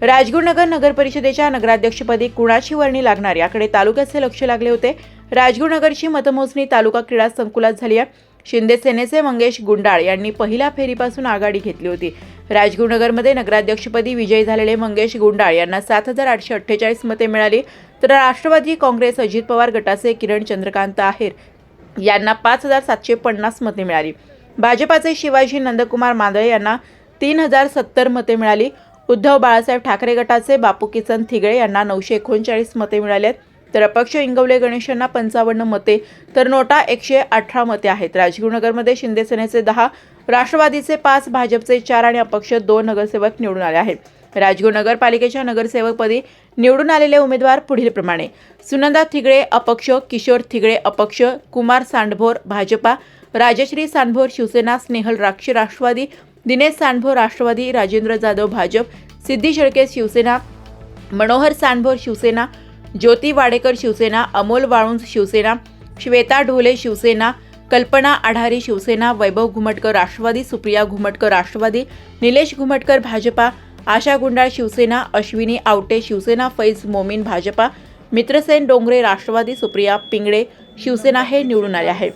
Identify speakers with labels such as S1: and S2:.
S1: राजगुरुनगर नगर परिषदेच्या नगराध्यक्षपदी कुणाची वर्णी लागणार याकडे तालुक्याचे लक्ष लागले होते। राजगुरुनगरची मतमोजणी तालुका क्रीडा संकुलात झाली आहे। शिंदे सेनेचे मंगेश गुंडाळ यांनी पहिल्या फेरीपासून आघाडी घेतली होती। राजगुरुनगरमध्ये नगराध्यक्षपदी विजयी झालेले मंगेश गुंडाळ यांना 7,848 मते मिळाली, तर राष्ट्रवादी काँग्रेस अजित पवार गटाचे किरण चंद्रकांत आहेर यांना 5,750 मते मिळाली। भाजपाचे शिवाजी नंदकुमार मांदळे यांना 3,070 मते मिळाली। उद्धव बाळासाहेब ठाकरे गटाचे बापू किसन थिगळे यांना 939 मते मिळाले, तर अपक्ष इंगवले गणेश यांना 55 मते, तर नोटा 118 मते आहेत। राजगुरुनगरमध्ये शिंदे सेनेचे 10, राष्ट्रवादीचे 5, भाजपचे 4 आणि अपक्ष 2 नगरसेवक निवडून आले आहेत। राजगुरुनगर पालिकेच्या नगरसेवकपदी निवडून आलेले उमेदवार पुढीलप्रमाणे: सुनंदा थिगळे अपक्ष, किशोर थिगळे अपक्ष, कुमार सांडभोर भाजपा, राजश्री सांडभोर शिवसेना, स्नेहल राक्षी राष्ट्रवादी, दिनेश सांडभोर राष्ट्रवादी, राजेंद्र जाधव भाजप, सिद्धी शेळके शिवसेना, मनोहर सांडभोर शिवसेना, ज्योती वाडेकर शिवसेना, अमोल वाळुंज शिवसेना, श्वेता ढोले शिवसेना, कल्पना आढारी शिवसेना, वैभव घुमटकर राष्ट्रवादी, सुप्रिया घुमटकर राष्ट्रवादी, निलेश घुमटकर भाजपा, आशा गुंडाळ शिवसेना, अश्विनी आवटे शिवसेना, फैज मोमीन भाजपा, मित्रसेन डोंगरे राष्ट्रवादी, सुप्रिया पिंगळे शिवसेना हे निवडून आले आहेत।